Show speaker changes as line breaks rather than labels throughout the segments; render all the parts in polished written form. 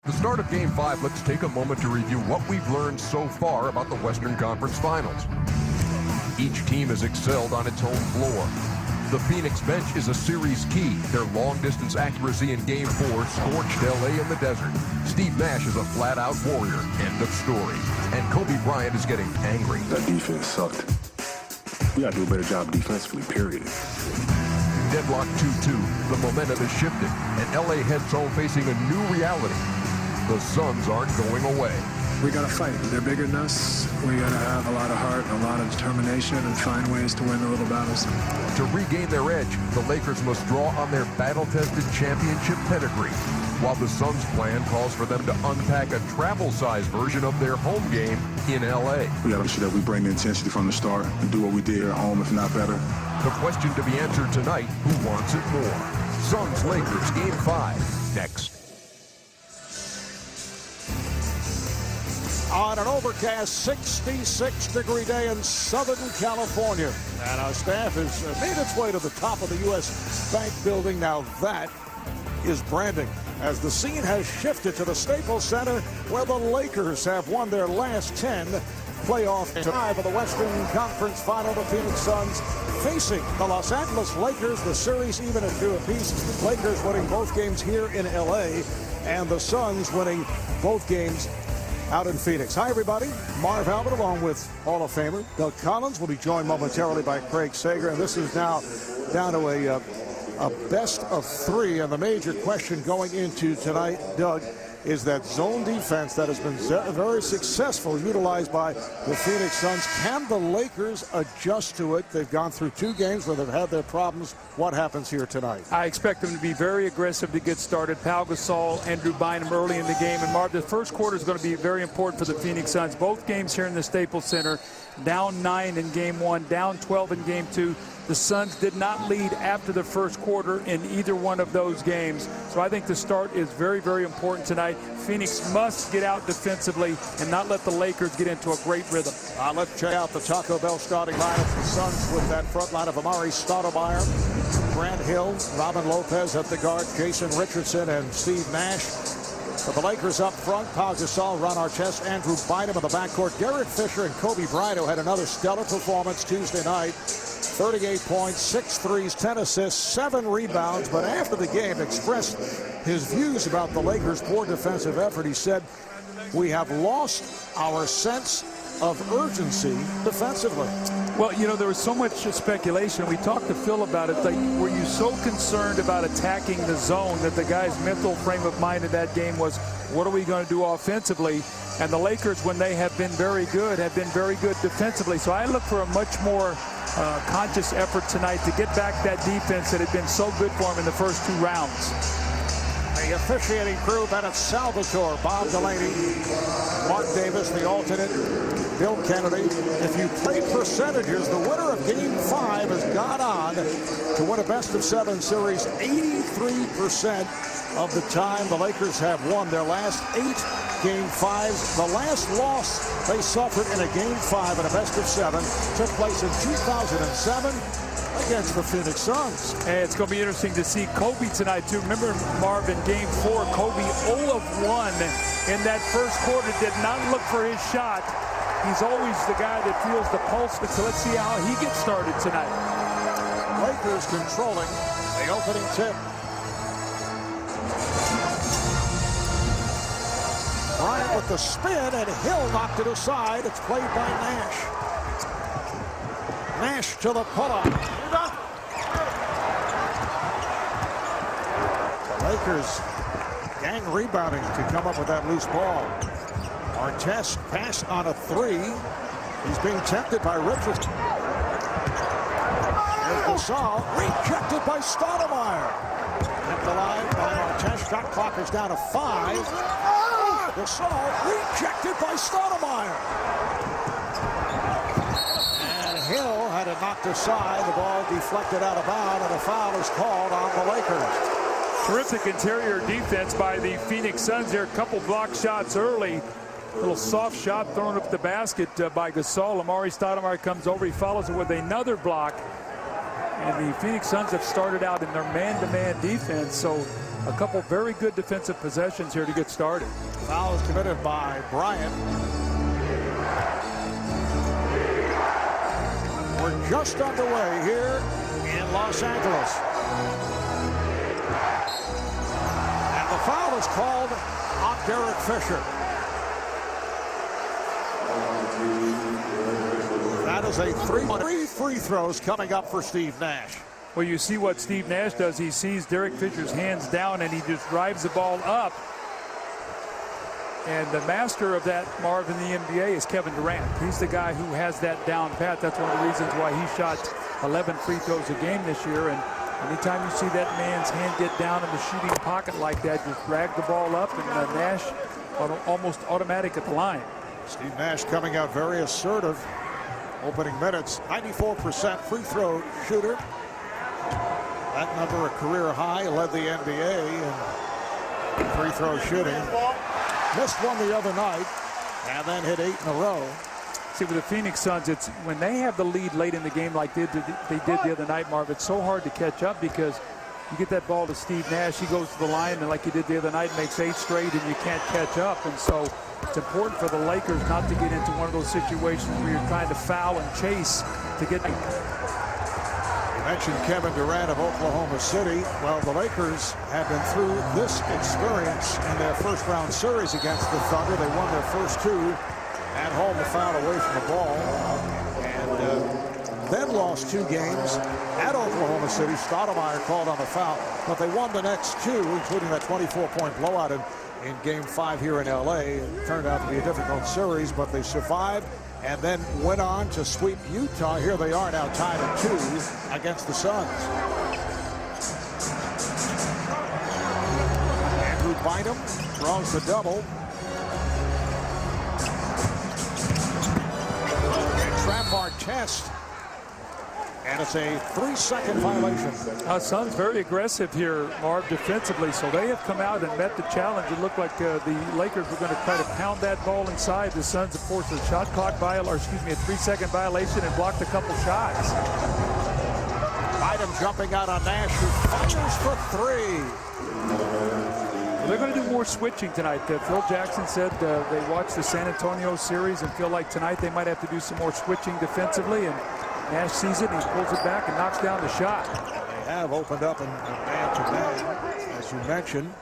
The start of Game 5, let's take a moment to review what we've learned so far about the Western Conference Finals. Each team has excelled on its home floor. The Phoenix bench is a series key. Their long-distance accuracy in Game 4 scorched LA in the desert. Steve Nash is a flat-out warrior. End of story. And Kobe Bryant is getting angry.
That defense sucked. We got to do a better job defensively, period.
Deadlock 2-2. The momentum has shifted, and LA heads home facing a new reality. The Suns aren't going away.
We got to fight. They're bigger than us. We got to have a lot of heart and a lot of determination and find ways to win the little battles.
To regain their edge, the Lakers must draw on their battle-tested championship pedigree, while the Suns' plan calls for them to unpack a travel-sized version of their home game in L.A.
We got to make sure that we bring the intensity from the start and do what we did here at home, if not better.
The question to be answered tonight, who wants it more? Suns-Lakers Game 5, next.
On an overcast 66-degree day in Southern California. And our staff has made its way to the top of the U.S. Bank building. Now that is branding, as the scene has shifted to the Staples Center, where the Lakers have won their last 10 playoff drive of the Western Conference Final. The Phoenix Suns facing the Los Angeles Lakers. The series even at 2 apiece. Lakers winning both games here in L.A. and the Suns winning both games out in Phoenix. Hi, everybody. Marv Albert along with Hall of Famer Doug Collins will be joined momentarily by Craig Sager. And this is now down to a best of 3. And the major question going into tonight, Doug, is that zone defense that has been very successful, utilized by the Phoenix Suns. Can the Lakers adjust to it? They've gone through 2 games where they've had their problems. What happens here tonight?
I expect them to be very aggressive to get started. Pau Gasol, Andrew Bynum early in the game. And Marv, the first quarter is going to be very important for the Phoenix Suns. Both games here in the Staples Center, down 9 in Game 1, down 12 in Game 2. The Suns did not lead after the first quarter in either one of those games. So I think the start is very, very important tonight. Phoenix must get out defensively and not let the Lakers get into a great rhythm.
Let's check out the Taco Bell starting lineup. The Suns with that front line of Amari Stoudemire, Grant Hill, Robin Lopez at the guard, Jason Richardson, and Steve Nash. For the Lakers up front, Pau Gasol, Ron Artest, Andrew Bynum in the backcourt. Derek Fisher and Kobe Bryant, who had another stellar performance Tuesday night. 38 points, 6 threes, 10 assists, 7 rebounds. But after the game expressed his views about the Lakers' poor defensive effort. He said, we have lost our sense of urgency defensively.
Well, you know, there was so much speculation. We talked to Phil about it. Like, were you so concerned about attacking the zone that the guy's mental frame of mind in that game was, what are we going to do offensively? And the Lakers, when they have been very good, have been very good defensively. So I look for a much more conscious effort tonight to get back that defense that had been so good for him in the first 2 rounds.
The officiating crew, Bennett Salvatore, Bob Delaney, Mark Davis, the alternate, Bill Kennedy. If you play percentages, the winner of Game 5 has gone on to win a best-of-7 series 83% of the time. The Lakers have won their last 8 Game 5s. The last loss they suffered in a Game 5 in a best-of-7 took place in 2007 against the Phoenix Suns.
And it's going to be interesting to see Kobe tonight, too. Remember, Marv, in Game 4, Kobe 0 of 1 in that first quarter, did not look for his shot. He's always the guy that feels the pulse, so let's see how he gets started tonight.
Lakers controlling the opening tip. Bryant with the spin, and Hill knocked it aside. It's played by Nash. Nash to the pull-up. The Lakers gang rebounding to come up with that loose ball. Artest passed on a 3. He's being tempted by Richardson. There's Gasol, rejected by Stoudemire. Kept alive by Artest. Shot clock is down to 5. Gasol rejected by Stoudemire. And Hill had it knocked aside. The ball deflected out of bounds, and a foul is called on the Lakers.
Terrific interior defense by the Phoenix Suns there. A couple block shots early. Little soft shot thrown up the basket by Gasol. Amari Stoudemire comes over. He follows it with another block. And the Phoenix Suns have started out in their man-to-man defense. So a couple very good defensive possessions here to get started.
Foul is committed by Bryant. We're just underway here in Los Angeles. And the foul is called on Derek Fisher. That is a three free throws coming up for Steve Nash.
Well, you see what Steve Nash does. He sees Derek Fisher's hands down and he just drives the ball up. And the master of that, Marv, in the NBA is Kevin Durant. He's the guy who has that down pat. That's one of the reasons why he shot 11 free throws a game this year. And anytime you see that man's hand get down in the shooting pocket like that, just drag the ball up, and Nash almost automatic at the line.
Steve Nash coming out very assertive. Opening minutes, 94% free throw shooter. That number a career high, led the NBA in free throw shooting. Missed one the other night and then hit 8 in a row.
See, with the Phoenix Suns, it's when they have the lead late in the game like they did the other night, Marv, it's so hard to catch up because you get that ball to Steve Nash, he goes to the line, and like he did the other night, makes 8 straight, and you can't catch up. And so it's important for the Lakers not to get into one of those situations where you're trying to foul and chase to get.
You mentioned Kevin Durant of Oklahoma City. Well, the Lakers have been through this experience in their first-round series against the Thunder. They won their first 2 at home, fouled away from the ball, and then lost 2 games at Oklahoma City. Stoudemire called on the foul, but they won the next 2, including that 24-point blowout in Game 5 here in L.A. It turned out to be a difficult series, but they survived and then went on to sweep Utah. Here they are now tied at 2 against the Suns. Andrew Bynum draws the double. And trap Artest. And it's a 3-second violation.
Suns very aggressive here, Marv, defensively. So they have come out and met the challenge. It looked like the Lakers were going to try to pound that ball inside. The Suns, of course, a shot clock violation, or excuse me, a 3-second violation, and blocked a couple shots.
Bynum jumping out on Nash, who fires for 3.
Well, they're going to do more switching tonight. Phil Jackson said they watched the San Antonio series and feel like tonight they might have to do some more switching defensively. And Nash sees it, and he pulls it back and knocks down the shot.
They have opened up in man-to-man, as you mentioned.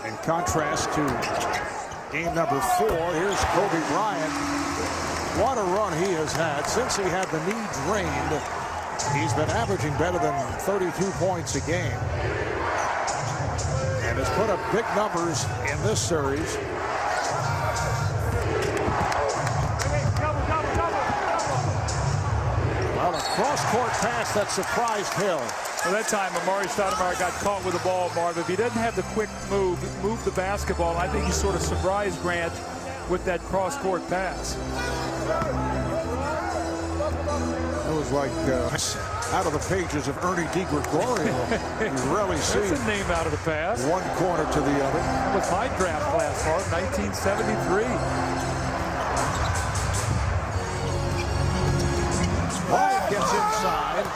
In contrast to game number 4, here's Kobe Bryant. What a run he has had since he had the knee drained. He's been averaging better than 32 points a game. And has put up big numbers in this series. Well, a cross-court pass that surprised Hill.
Well, that time, Amari Stoudemire got caught with the ball, Marv. If he doesn't have the quick move the basketball, I think he sort of surprised Grant with that cross-court pass.
It was like out of the pages of Ernie DiGregorio. You rarely see
That's a name out of the pass.
one corner to the other.
That was my draft class, Marv, 1973.
Bryant gets inside.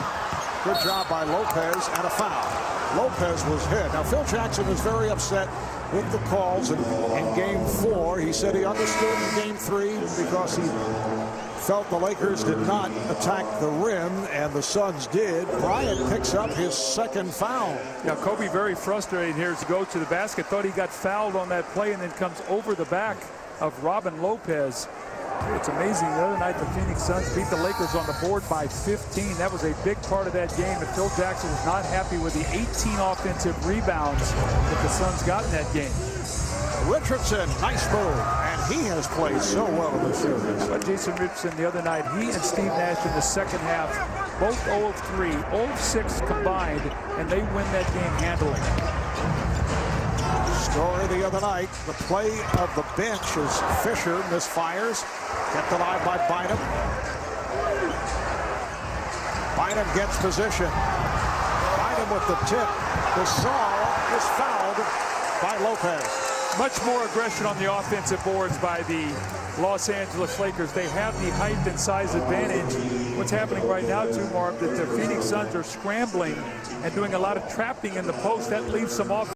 Good job by Lopez, and a foul. Lopez was hit. Now, Phil Jackson was very upset with the calls in Game 4. He said he understood in Game 3 because he felt the Lakers did not attack the rim, and the Suns did. Bryant picks up his second foul.
Yeah, Kobe very frustrated here to go to the basket. Thought he got fouled on that play and then comes over the back of Robin Lopez. It's amazing. The other night, the Phoenix Suns beat the Lakers on the board by 15. That was a big part of that game. And Phil Jackson was not happy with the 18 offensive rebounds that the Suns got in that game.
Richardson, nice move, and he has played so well in this series.
But Jason Richardson the other night, he and Steve Nash in the second half, both 0 of 3, 0 of 6 combined, and they win that game handily.
Story the other night, the play of the bench as Fisher misfires, kept alive by Bynum. Bynum gets position. Bynum with the tip. Gasol is fouled by Lopez.
Much more aggression on the offensive boards by the Los Angeles Lakers. They have the height and size advantage. What's happening right now, too, Mark, that the Phoenix Suns are scrambling and doing a lot of trapping in the post. That leaves some off.